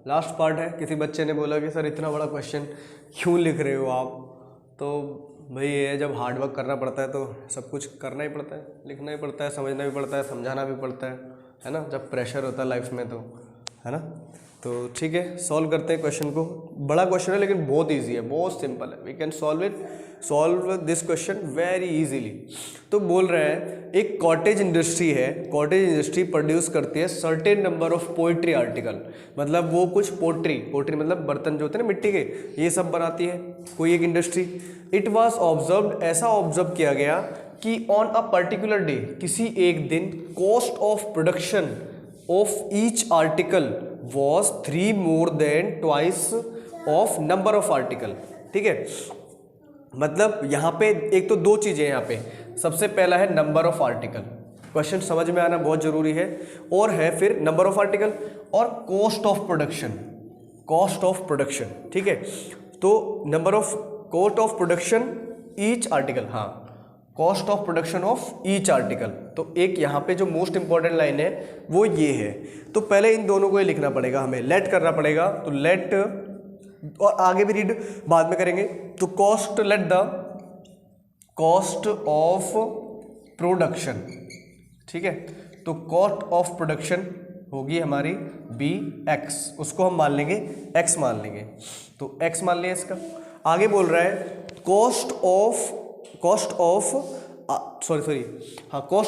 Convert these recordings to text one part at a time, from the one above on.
Last part है। किसी बच्चे ने बोला कि सर इतना बड़ा क्वेश्चन क्यों लिख रहे हो आप, तो भाई ये जब हार्ड वर्क करना पड़ता है तो सब कुछ करना ही पड़ता है, लिखना ही पड़ता है, समझना भी पड़ता है, समझाना भी पड़ता है ना, जब प्रेशर होता है लाइफ में तो, है ना। तो ठीक है, सॉल्व करते हैं क्वेश्चन को। बड़ा क्वेश्चन है लेकिन बहुत इजी है, बहुत सिंपल है। We can solve this question very easily. तो बोल रहे हैं एक कॉटेज इंडस्ट्री है, कॉटेज इंडस्ट्री प्रोड्यूस करती है certain number of poetry article, मतलब वो कुछ पोट्री मतलब बर्तन जो होते हैं ना मिट्टी के, ये सब बनाती है कोई एक इंडस्ट्री। इट वॉज ऑब्जर्व्ड, ऐसा ऑब्जर्व किया गया कि ऑन अ पर्टिकुलर डे, किसी एक दिन, cost of production of each article was 3 more than twice of number of article। ठीक है, मतलब यहाँ पे एक तो दो चीजें यहाँ पे, सबसे पहला है नंबर ऑफ आर्टिकल, क्वेश्चन समझ में आना बहुत जरूरी है, और है फिर नंबर ऑफ आर्टिकल और कॉस्ट ऑफ प्रोडक्शन। ठीक है, तो number of cost of production each article, हाँ, cost of production of each article. तो एक यहाँ पे जो मोस्ट इंपॉर्टेंट लाइन है वो ये है। तो पहले इन दोनों को ही लिखना पड़ेगा, हमें लेट करना पड़ेगा। तो लेट, और आगे भी रीड बाद में करेंगे। तो cost, let the cost of production, ठीक है, तो कॉस्ट ऑफ प्रोडक्शन होगी हमारी बी एक्स, उसको हम मान लेंगे एक्स मान लेंगे, तो एक्स मान लिया इसका। आगे बोल रहा है कॉस्ट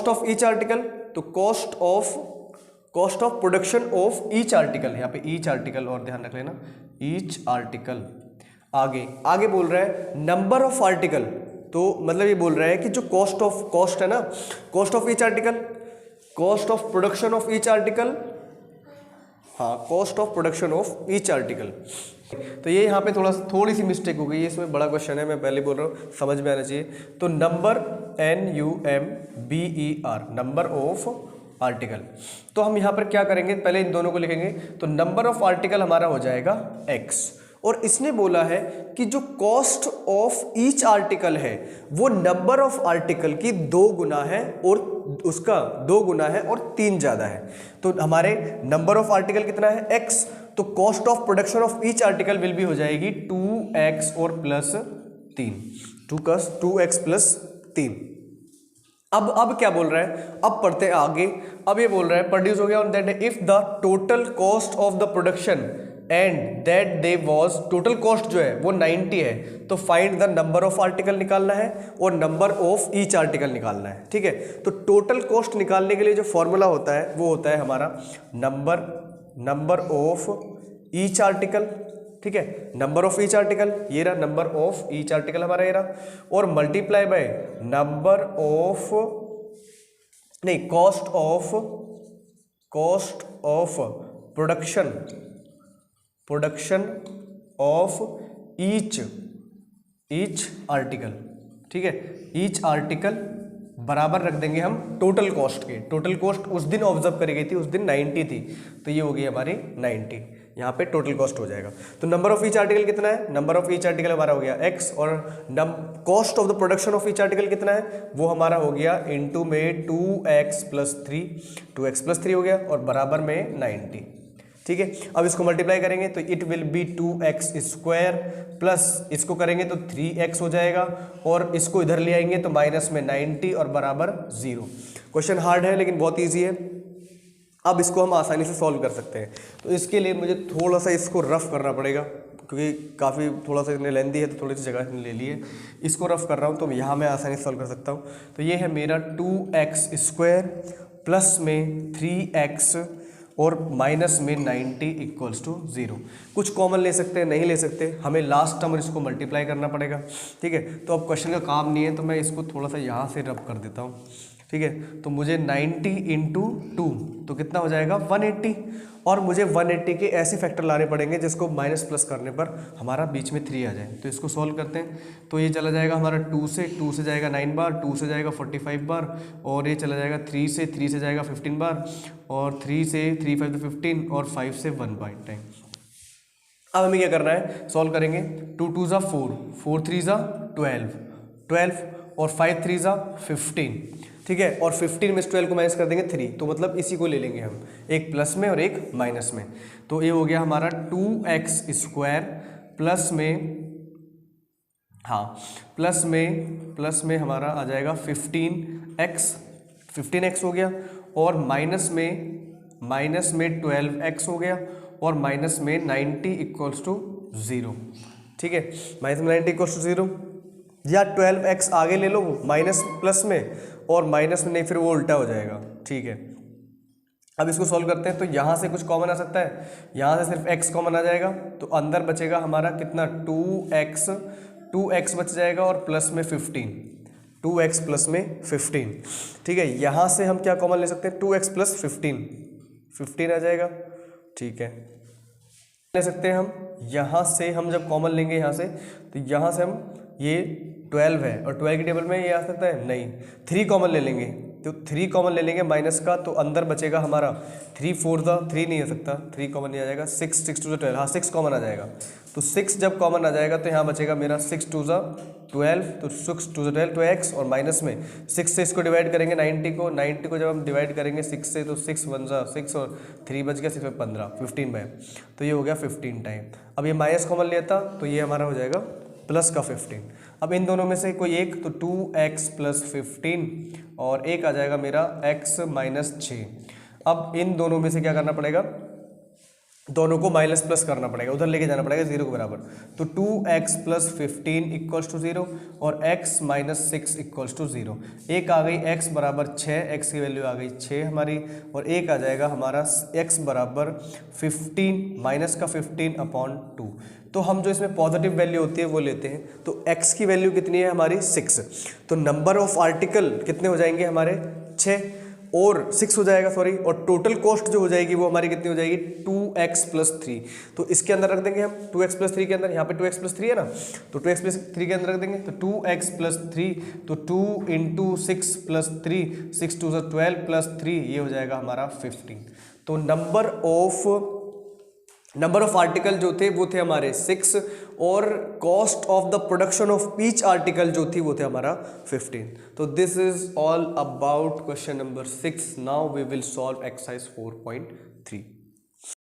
ऑफ ईच आर्टिकल, तो cost of production of each article, यहाँ पे ईच आर्टिकल और ध्यान रख लेना, ईच आर्टिकल। आगे बोल रहा है नंबर ऑफ आर्टिकल, तो मतलब ये बोल रहा है कि जो कॉस्ट है ना, cost of each article, cost of production of each article, हाँ, cost of production of each article. तो ये यहाँ पे थोड़ी सी मिस्टेक हो गई है, इसमें बड़ा क्वेश्चन है, मैं पहले बोल रहा हूँ, समझ में आना चाहिए। तो number, NUMBER, number of article. तो हम यहाँ पर क्या करेंगे, पहले इन दोनों को लिखेंगे। तो नंबर ऑफ आर्टिकल हमारा हो जाएगा x, और इसने बोला है कि जो कॉस्ट ऑफ ईच आर्टिकल है वो नंबर ऑफ आर्टिकल की 2 गुना है, और उसका 2 गुना है और 3 ज़्यादा है। तो हमारे नंबर ऑफ आर्टिकल कितना है x, तो cost of production of each article will भी हो जाएगी 2x और प्लस 3, 2x प्लस 3। अब क्या बोल रहा है, अब पढ़ते हैं आगे। अब ये बोल रहा है प्रोड्यूस हो गया on that day if the total cost of the production and that day was, total cost जो है वो 90 है, तो find the number of article निकालना है और नंबर ऑफ ईच आर्टिकल निकालना है। ठीक है, तो टोटल कॉस्ट निकालने के लिए जो फॉर्मूला होता है वो होता है हमारा नंबर ऑफ ईच आर्टिकल। ठीक है, नंबर ऑफ ईच आर्टिकल, ये रहा नंबर ऑफ ईच आर्टिकल हमारा ये रहा, और मल्टीप्लाई बाय नंबर ऑफ, नहीं, cost of production of each article. ठीक है, ईच आर्टिकल बराबर रख देंगे हम टोटल कॉस्ट के। टोटल कॉस्ट उस दिन ऑब्जर्व करी गई थी, उस दिन 90 थी, तो ये हो गई हमारी 90, यहाँ पे टोटल कॉस्ट हो जाएगा। तो नंबर ऑफ ईच आर्टिकल कितना है, नंबर ऑफ ईच आर्टिकल हमारा हो गया x, और cost of the production of each article कितना है, वो हमारा हो गया इनटू में 2x प्लस 3 हो गया, और बराबर में 90। ठीक है, अब इसको मल्टीप्लाई करेंगे तो it will be 2x square plus इसको करेंगे तो 3x हो जाएगा, और इसको इधर ले आएंगे तो माइनस में 90 और बराबर 0। क्वेश्चन हार्ड है लेकिन बहुत ईजी है। अब इसको हम आसानी से सॉल्व कर सकते हैं। तो इसके लिए मुझे थोड़ा सा इसको रफ करना पड़ेगा, क्योंकि काफ़ी थोड़ा सा इसने लेंदी है, तो थोड़ी सी जगह इसने ले ली है। इसको रफ कर रहा हूँ तो यहाँ मैं आसानी से सॉल्व कर सकता हूँ। तो ये है मेरा 2x स्क्वायर प्लस में 3x और माइनस में 90 इक्वल्स टू 0। कुछ कॉमन ले सकते हैं, नहीं ले सकते, हमें लास्ट टर्म इसको मल्टीप्लाई करना पड़ेगा। ठीक है, तो अब क्वेश्चन का काम नहीं है, तो मैं इसको थोड़ा सा यहाँ से रब कर देता हूँ। ठीक है, तो मुझे 90 इंटू 2 तो कितना हो जाएगा 180, और मुझे 180 के ऐसे फैक्टर लाने पड़ेंगे जिसको माइनस प्लस करने पर हमारा बीच में 3 आ जाए। तो इसको सॉल्व करते हैं। तो ये चला जाएगा हमारा 2 से जाएगा 9 बार, 2 से जाएगा 45 बार, और ये चला जाएगा 3 से जाएगा 15 बार, और 3 5 तो 15, और 5 से 1 बाई टाइम। अब हमें क्या करना है, सॉल्व करेंगे। 2 2 ज़ा 4, 4 3 ज़ा 12, और 5 3 ज़ा 15। ठीक है, और 15 में 12 को माइनस कर देंगे 3, तो मतलब इसी को ले लेंगे हम, एक प्लस में और एक माइनस में। तो ये हो गया हमारा 2x² प्लस में, हाँ प्लस में हमारा आ जाएगा 15x हो गया, और माइनस में 12x हो गया, और माइनस में 90 इक्वल्स टू 0। ठीक है, माइनस में 90 इक्वल्स टू 0, या 12x आगे ले लो माइनस प्लस में, और माइनस में नहीं, फिर वो उल्टा हो जाएगा। ठीक है, अब इसको सॉल्व करते हैं। तो यहाँ से कुछ कॉमन आ सकता है, यहाँ से सिर्फ x कॉमन आ जाएगा, तो अंदर बचेगा हमारा कितना 2x बच जाएगा, और प्लस में 15, 2x प्लस में 15। ठीक है, यहाँ से हम क्या कॉमन ले सकते हैं, 2x प्लस 15 आ जाएगा। ठीक है, ले सकते हैं हम, यहाँ से हम जब कॉमन लेंगे यहाँ से, तो यहाँ से हम ये 12 है, और 12 की टेबल में ये आ सकता है नहीं, 3 कॉमन ले लेंगे, तो 3 कॉमन ले लेंगे माइनस का, तो अंदर बचेगा हमारा 3 4 3 नहीं आ सकता, 3 कॉमन नहीं आ जाएगा, 6 6 2 12, हाँ 6 कॉमन आ जाएगा। तो 6 जब कॉमन आ जाएगा तो यहाँ बचेगा मेरा 6 2 12, तो 6 2 12 तो x, और माइनस में 6 से इसको डिवाइड करेंगे 90 को जब हम डिवाइड करेंगे 6 से, तो 6 1 6, और 3 बच गया 6 में 15, 15 बाय, तो ये हो गया 15 टाइम। अब ये माइनस कॉमन लेता तो ये हमारा हो जाएगा प्लस का 15। अब इन दोनों में से कोई एक, तो 2x प्लस 15, और एक आ जाएगा मेरा x माइनस 6। अब इन दोनों में से क्या करना पड़ेगा, दोनों को माइनस प्लस करना पड़ेगा, उधर लेके जाना पड़ेगा 0 के बराबर। तो 2x प्लस 15 इक्वल्स टू 0, और x माइनस 6 इक्वल्स टू 0। एक आ गई x बराबर 6, x की वैल्यू आ गई 6 हमारी, और एक आ जाएगा हमारा x बराबर 15 माइनस का 15 अपॉन 2। तो हम जो इसमें पॉजिटिव वैल्यू होती है वो लेते हैं, तो x की वैल्यू कितनी है हमारी 6, तो नंबर ऑफ आर्टिकल कितने हो जाएंगे हमारे 6 और 6 हो जाएगा, सॉरी, और टोटल कॉस्ट जो हो जाएगी वो हमारी कितनी हो जाएगी 2x प्लस 3। तो इसके अंदर रख देंगे हम 2x प्लस 3 के अंदर, यहाँ पे 2x प्लस 3 है ना, तो 2x प्लस 3 के अंदर रख देंगे, तो 2x प्लस 3, तो 2 इंटू 6 प्लस 3, 6 2 12 प्लस 3, ये हो जाएगा हमारा 15। तो नंबर ऑफ आर्टिकल जो थे वो थे हमारे 6, और cost of the production of each article जो थी वो थे हमारा 15। तो this is all about question number 6। Now we will solve exercise 4.3।